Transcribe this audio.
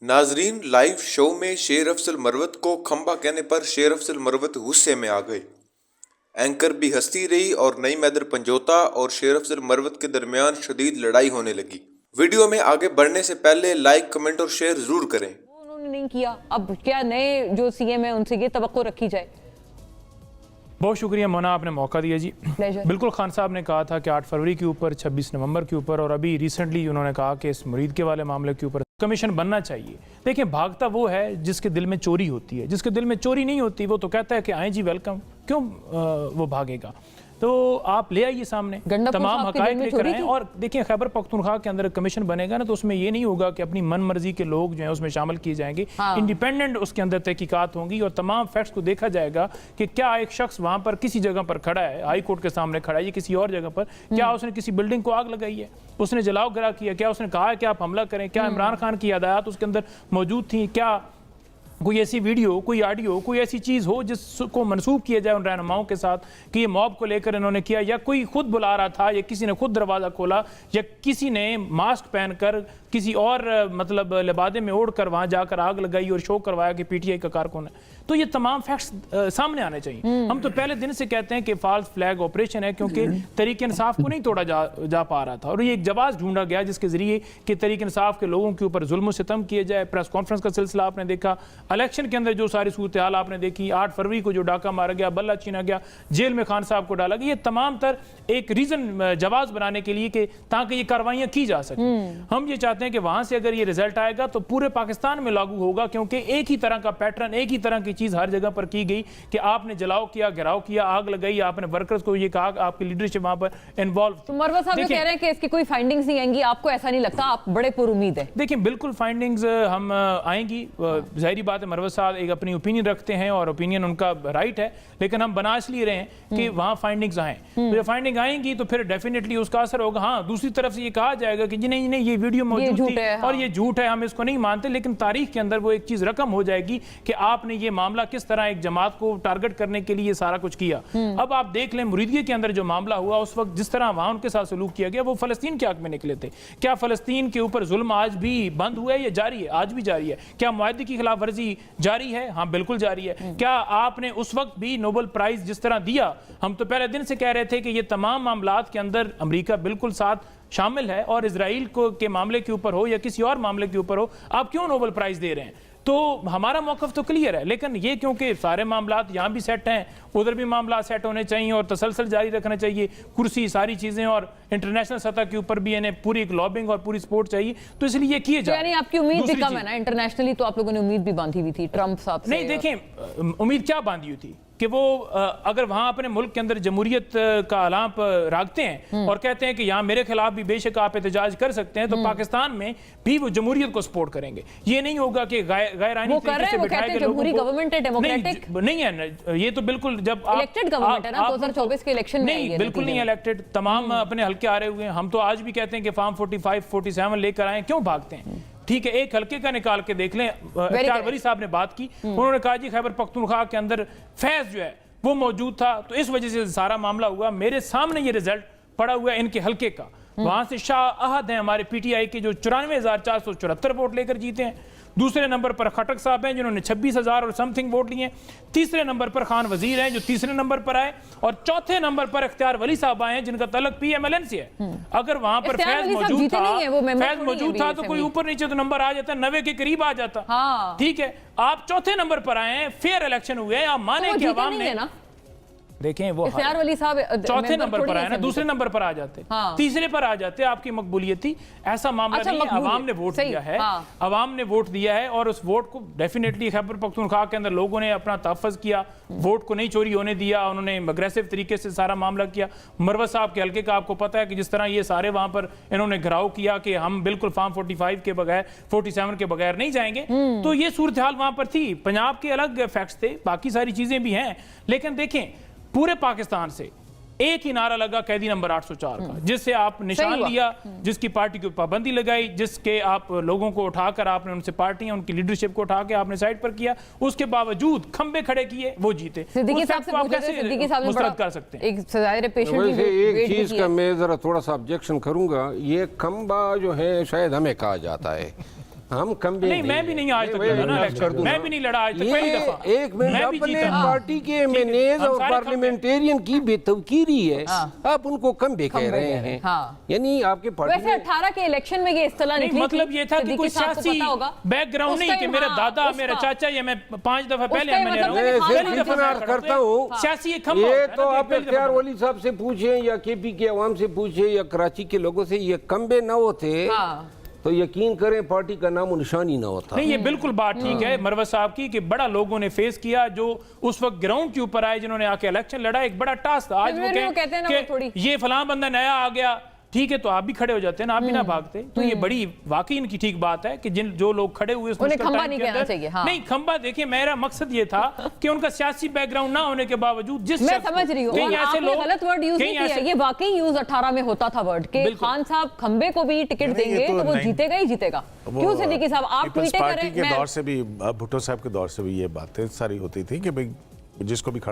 नाजरीन, live show में शेर अफजल मरवत को खंबा कहने पर शेर अफजल मरवत गुस्से में आ गए। एंकर भी हंसती रही और नईम हैदर पंजोता और शेर अफजल मरवत के दरमियान शदीद लड़ाई होने लगी। वीडियो में आगे बढ़ने से पहले लाइक, कमेंट और शेयर जरूर करें। उन्होंने नहीं किया, अब क्या नए जो सीएम है उनसे ये तवक्को रखी जाए? बहुत शुक्रिया मोना, आपने मौका दिया जी। बिल्कुल, खान साहब ने कहा था कि 8 फरवरी के ऊपर, 26 नवंबर के ऊपर और अभी रिसेंटली उन्होंने कहा कि इस मुरीद के वाले मामले के ऊपर कमीशन बनना चाहिए। देखिए, भागता वो है जिसके दिल में चोरी होती है, जिसके दिल में चोरी नहीं होती वो तो कहता है कि आए जी वेलकम, क्यों वो भागेगा? तो आप ले आइए सामने, तमाम हकायक लेकर आएं। और देखिए, खैबर पख्तूनख्वा के अंदर कमीशन बनेगा ना, तो उसमें ये नहीं होगा कि अपनी मन मर्जी के लोग जो हैं उसमें शामिल किए जाएंगे। इंडिपेंडेंट उसके अंदर तहकीकात होंगी और तमाम फैक्ट्स को देखा जाएगा कि क्या एक शख्स वहां पर किसी जगह पर खड़ा है, हाई कोर्ट के सामने खड़ा है या किसी और जगह पर, क्या उसने किसी बिल्डिंग को आग लगाई है, उसने जलाव गिरा किया, क्या उसने कहा है कि आप हमला करें, क्या इमरान खान की हदायत उसके अंदर मौजूद थी, क्या कोई ऐसी वीडियो, कोई ऑडियो, कोई ऐसी चीज़ हो जिसको मनसूब किया जाए उन रहनुमाओं के साथ कि ये मॉब को लेकर इन्होंने किया, या कोई खुद बुला रहा था, या किसी ने खुद दरवाज़ा खोला, या किसी ने मास्क पहनकर किसी और मतलब लिबादे में ओढ़कर वहाँ जाकर आग लगाई और शो करवाया कि पीटीआई का कारकुन है। तो ये तमाम फैक्ट्स सामने आने चाहिए। हम तो पहले दिन से कहते हैं कि फॉल्स फ्लैग ऑपरेशन है, क्योंकि तहरीक इंसाफ को नहीं तोड़ा जा पा रहा था और ये एक जवाब ढूंढा गया जिसके जरिए कि तहरीक इंसाफ के लोगों के ऊपर जुल्म सितम किए जाए। प्रेस कॉन्फ्रेंस का सिलसिला आपने देखा, इलेक्शन के अंदर जो सारी सूरत हाल आपने देखी, 8 फरवरी को जो डाका मारा गया, बल्ला छीना गया, जेल में खान साहब को डाला गया, ये तमाम तर एक रीजन जवाब बनाने के लिए कि ताकि ये कार्रवाइयां की जा सकें। हम ये चाहते हैं कि वहां से अगर ये रिजल्ट आएगा तो पूरे पाकिस्तान में लागू होगा, क्योंकि एक ही तरह का पैटर्न, एक ही तरह की चीज हर जगह पर की गई कि आपने जलाओ किया, घेराव किया, आग लगाई, आपने वर्कर्स को ये कहा, आपकी लीडरशिप वहां पर इन्वॉल्व। तो मरवत साहब कह रहे हैं कि इसकी कोई फाइंडिंग्स नहीं आएंगी, आपको ऐसा नहीं लगता? आप बड़े पुरुमीद हैं। देखिए, बिल्कुल फाइंडिंग्स हम आएंगी, जाहिर बात है मरवत साहब एक अपनी ओपिनियन रखते हैं और ओपिनियन उनका राइट है, लेकिन हम बना इसलिए रहे हैं कि वहां फाइंडिंग्स आए। तो जब फाइंडिंग आएंगी तो फिर डेफिनेटली उसका असर होगा। हाँ, दूसरी तरफ से ये कहा जाएगा कि जी नहीं नहीं, ये वीडियो मौजूद थी और ये झूठ है, हम इसको नहीं मानते, लेकिन तारीख के अंदर वो एक चीज रकम हो जाएगी कि आपने ये मामला किस तरह एक जमात को टारगेट करने के लिए सारा कुछ किया। अब आप देख लें, मुरीदगी के अंदर जो मामला हुआ उस वक्त जिस तरह वहां उनके साथ सलूक किया गया, वो फलस्तीन के हक में निकले थे। क्या फलस्तीन के ऊपर जुल्म आज भी बंद हुआ है या जारी है? आज भी जारी है। क्या मुआहदे की खिलाफ वर्जी जारी है? हाँ, बिल्कुल जारी है। क्या आपने उस वक्त भी नोबेल प्राइज जिस तरह दिया, हम तो पहले दिन से कह रहे थे कि ये तमाम मामलात के अंदर अमेरिका बिल्कुल साथ शामिल है, और इजराइल को के मामले के ऊपर हो या किसी और मामले के ऊपर हो, आप क्यों नोबेल प्राइज दे रहे हैं? तो हमारा मौकफ तो क्लियर है, लेकिन ये क्योंकि सारे मामलात यहाँ भी सेट हैं, उधर भी मामला सेट होने चाहिए और तसलसल जारी रखना चाहिए, कुर्सी सारी चीजें, और इंटरनेशनल सतह के ऊपर भी इन्हें पूरी एक लॉबिंग और पूरी सपोर्ट चाहिए, तो इसलिए ये किए जाए। यानी आपकी उम्मीद भी कम है ना? इंटरनेशनली तो आप लोगों ने उम्मीद भी बांधी हुई थी ट्रंप साहब से। नहीं, देखें, उम्मीद क्या बांधी हुई थी कि वो अगर वहां अपने मुल्क के अंदर जमहूरियत का अलाम रखते हैं और कहते हैं कि यहाँ मेरे खिलाफ भी बेशक आप एहतजाज कर सकते हैं, तो पाकिस्तान में भी वो जमहूरियत को सपोर्ट करेंगे। ये नहीं होगा कि गैर आईनी तरीके से बिठाए गए लोगों को। गवर्नमेंट है, डेमोक्रेटिक नहीं है, ये तो बिल्कुल जब इलेक्टेड गवर्नमेंट है ना, 2024 के इलेक्शन में नहीं, बिल्कुल नहीं इलेक्टेड, तमाम अपने हल्के आ रहे हुए हैं। हम तो आज भी कहते हैं कि फॉर्म 45, 47 लेकर आए, क्यों भागते हैं? ठीक है, एक हल्के का निकाल के देख लें। इफ्तार वली साहब ने बात की, उन्होंने कहा जी खैबर पख्तूनख्वा के अंदर फैज जो है वो मौजूद था, तो इस वजह से सारा मामला हुआ। मेरे सामने ये रिजल्ट पड़ा हुआ है इनके हल्के का। वहां से शाह अहद हैं हमारे पीटीआई के, जो 94,474 वोट लेकर जीते हैं। दूसरे नंबर पर खटक साहब हैं जिन्होंने 26,000 और समथिंग वोट लिए। तीसरे नंबर पर खान वजीर हैं जो तीसरे नंबर पर आए, और चौथे नंबर पर इख्तियार वली साहब आए हैं जिनका तलक पीएमएलएन से है। अगर वहां पर फैज मौजूद था तो कोई ऊपर नीचे तो नंबर आ जाता, 90 के करीब आ जाता। ठीक है, आप चौथे नंबर पर आए हैं, फेयर इलेक्शन हुए हैं, आप माने कि अवाम ने, देखें वो वली साहब चौथे नंबर पर आए ना, दूसरे नंबर पर आ जाते, तीसरे पर आ जाते, आपकी मकबूलियत थी। ऐसा मामला नहीं है, अवाम ने वोट दिया है, अवाम ने वोट दिया है, और उस वोट को डेफिनेटली खैबर पख्तूनख्वा के अंदर लोगों ने अपना तहफ़्फ़ुज़ किया, वोट को नहीं चोरी होने दिया, उन्होंने अग्रेसिव तरीके से सारा मामला किया। मरवत साहब के हल्के का आपको पता है कि जिस तरह ये सारे वहां पर इन्होंने घिराव किया कि हम बिल्कुल फॉर्म 45 के बगैर, 47 के बगैर नहीं जाएंगे, तो ये सूरत हाल वहां पर थी। पंजाब के अलग फैक्ट्स थे, बाकी सारी चीजें भी हैं, लेकिन देखें पूरे पाकिस्तान से एक ही नारा लगा कैदी नंबर 804 का, जिससे आप निशान लिया, जिसकी पार्टी की पाबंदी लगाई, जिसके आप लोगों को उठाकर आपने उनसे पार्टियां, उनकी लीडरशिप को उठा के आपने साइड पर किया, उसके बावजूद खंबे खड़े किए, वो जीते। सिद्दीकी साहब से आप कैसे मुस्तरद कर सकते हैं? एक चीज का मैं जरा थोड़ा सा ऑब्जेक्शन करूंगा, ये खंबा जो है शायद हमें कहा जाता है, हम खंबे नहीं, मैं भी नहीं आज तक लड़ा ना इलेक्शन, मैं भी नहीं लड़ा आज तक पहली दफा। एक मिनट, मैं भी अपने जीता। पार्टी के एमएनएज हम और सारे पार्लियामेंटेरियन की बेतवकीरी है, आप उनको खंबे कह रहे हैं। हाँ। यानी आपके पार्टी वैसे 18 के इलेक्शन में ये इस्तेलाह नहीं, निकली मतलब थी, ये था कि सिद्दीकी कोई साहब को सियासी पता होगा। बैकग्राउंड उस नहीं कि टाइम, मेरा हाँ, दादा, उसका- मेरा चाचा या मैं 5 दफा पहले टाइम मैंने मतलब रहा मैंने हूं। खास पहली दफा इत्मीनान मैं करता हूँ। सियासी एक खंभा ये होता है तो ना, आप पहली दफा इख्तियार वली साहब से पूछें या केपी के अवाम से पूछें या कराची के लोगों से, ये खंबे न होते हाँ। तो यकीन करें पार्टी का नाम निशान ही ना होता। नहीं, ये बिल्कुल बात ठीक है मरवत साहब की कि बड़ा लोगों ने फेस किया, जो उस वक्त ग्राउंड के ऊपर आए, जिन्होंने आके इलेक्शन लड़ा, एक बड़ा टास्क था। आज फिर भी वो कहते हैं ना, वो थोड़ी- कि ये फलां बंदा नया आ गया, ठीक है, तो आप भी खड़े हो जाते हैं ना, आप भी ना भागते। तो ये बड़ी वाकई इनकी ठीक बात है कि जो लोग खड़े हुए उन्हें खंबा नहीं कहना चाहिए, हाँ। नहीं, खंबा देखिए, मेरा मकसद ये था कि उनका सियासी बैकग्राउंड ना होने के बावजूद जिस मैं शख्स को- समझ रही हूँ, कहीं और ऐसे आपने लोग- गलत वर्ड यूज कहीं नहीं किया, ऐसे- ये वाकई यूज 18 में होता था वर्ड के बिल्कुल। खान साहब खंबे को भी टिकट नहीं, ये देंगे तो तो वो नहीं। जीतेगा ही जीतेगा। क्यों सिद्दीकी साहब, आप पीपल्स ट्वीटें पार्टी करें, के मैं दौर से भी, भुट्टो साहब के दौर से भी ये बातें सारी होती थी कि भाई जिसको भी खड़ा